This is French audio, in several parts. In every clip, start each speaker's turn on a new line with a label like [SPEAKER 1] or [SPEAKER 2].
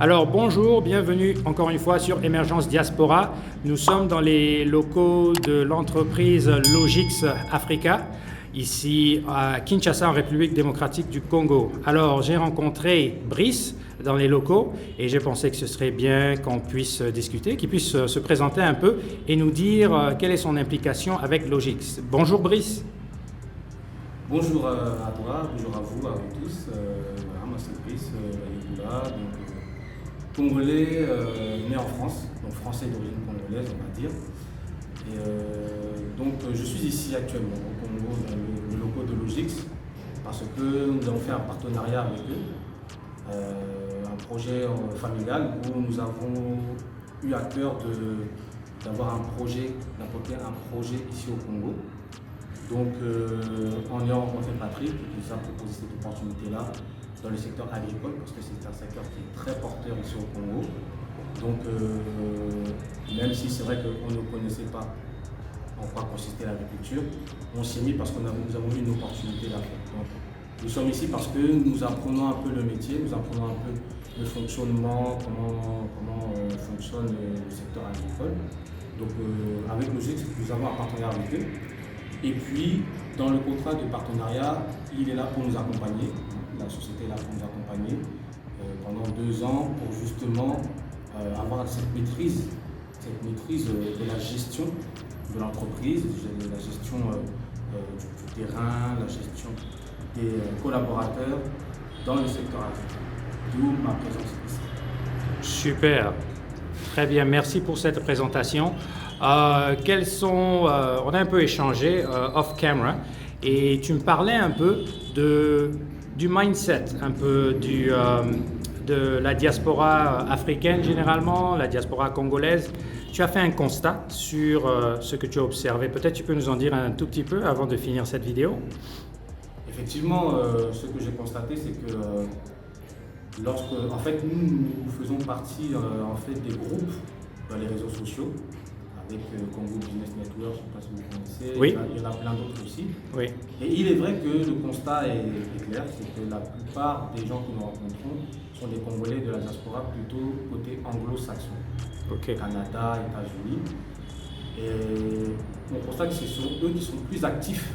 [SPEAKER 1] Alors bonjour, bienvenue encore une fois sur Émergence Diaspora. Nous sommes dans les locaux de l'entreprise Logix Africa, ici à Kinshasa, en République démocratique du Congo. Alors j'ai rencontré Brice dans les locaux et j'ai pensé que ce serait bien qu'on puisse discuter, qu'il puisse se présenter un peu et nous dire quelle est son implication avec Logix. Bonjour Brice.
[SPEAKER 2] Bonjour à toi, bonjour à vous tous. Voilà, moi c'est Brice Ayeboula, congolais né en France, donc français d'origine congolaise on va dire. Et je suis ici actuellement au Congo dans le locaux de Logix parce que nous avons fait un partenariat avec eux, un projet familial où nous avons eu à cœur d'avoir d'apporter un projet ici au Congo. Donc en ayant rencontré Patrick, qui nous a proposé cette opportunité-là dans le secteur agricole, parce que c'est un secteur qui est très porteur ici au Congo. Donc même si c'est vrai qu'on ne connaissait pas en quoi consistait l'agriculture, on s'y est mis parce que nous avons eu une opportunité là. Donc, nous sommes ici parce que nous apprenons un peu le métier, nous apprenons un peu le fonctionnement, comment fonctionne le secteur agricole. Donc avec Logix, nous avons un partenariat avec eux. Et puis, dans le contrat de partenariat, il est là pour nous accompagner. La société est là pour nous accompagner pendant 2 ans pour justement avoir cette maîtrise de la gestion de l'entreprise, de la gestion du terrain, la gestion des collaborateurs dans le secteur agricole. D'où ma présence ici.
[SPEAKER 1] Super, très bien, merci pour cette présentation. On a un peu échangé off-camera et tu me parlais un peu du mindset, un peu de la diaspora africaine généralement, la diaspora congolaise. Tu as fait un constat sur ce que tu as observé. Peut-être tu peux nous en dire un tout petit peu avant de finir cette vidéo.
[SPEAKER 2] Effectivement, ce que j'ai constaté, c'est que en fait, nous faisons partie des groupes dans les réseaux sociaux, avec Congo Business Network, je ne sais pas si vous connaissez,
[SPEAKER 1] oui.
[SPEAKER 2] Il y en a plein d'autres aussi.
[SPEAKER 1] Oui.
[SPEAKER 2] Et il est vrai que le constat est clair, c'est que la plupart des gens que nous rencontrons sont des Congolais de la diaspora plutôt côté anglo-saxon, Canada, États-Unis. Et on constate que ce sont eux qui sont plus actifs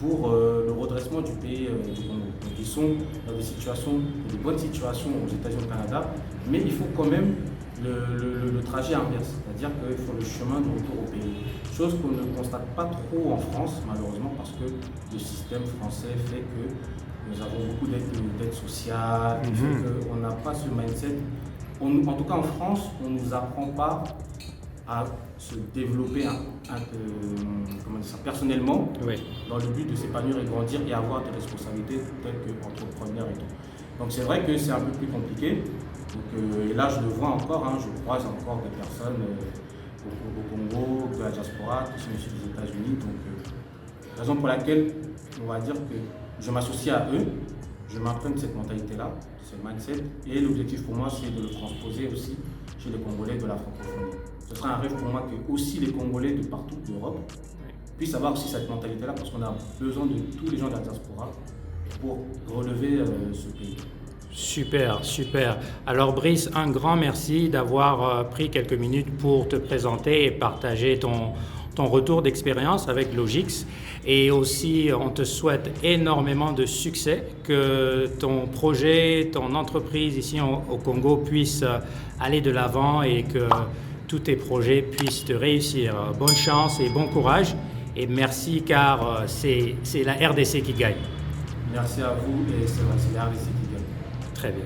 [SPEAKER 2] pour le redressement du pays du Congo. Donc ils sont dans des bonnes situations aux États-Unis et au Canada, mais il faut quand même le trajet inverse, c'est-à-dire qu'il faut le chemin de retour au pays. Chose qu'on ne constate pas trop en France, malheureusement, parce que le système français fait que nous avons beaucoup d'aides sociales, on n'a pas ce mindset. En tout cas en France, on ne nous apprend pas à se développer personnellement, dans le but de s'épanouir et grandir et avoir des responsabilités telles qu'entrepreneur et tout. Donc c'est vrai que c'est un peu plus compliqué. Donc, et là je le vois encore, je croise encore des personnes au Congo, de la diaspora, qui sont issus des États-Unis. Donc raison pour laquelle on va dire que je m'associe à eux, je m'imprègne cette mentalité-là, ce mindset, et l'objectif pour moi c'est de le transposer aussi chez les Congolais de la francophonie. Ce sera un rêve pour moi que aussi les Congolais de partout d'Europe puissent avoir aussi cette mentalité-là, parce qu'on a besoin de tous les gens de la diaspora pour relever ce pays.
[SPEAKER 1] Super, super. Alors Brice, un grand merci d'avoir pris quelques minutes pour te présenter et partager ton retour d'expérience avec Logix. Et aussi, on te souhaite énormément de succès, que ton projet, ton entreprise ici au Congo puisse aller de l'avant et que tous tes projets puissent te réussir. Bonne chance et bon courage. Et merci car c'est la RDC qui gagne.
[SPEAKER 2] Merci à vous et c'est la RDC qui gagne.
[SPEAKER 1] Très bien.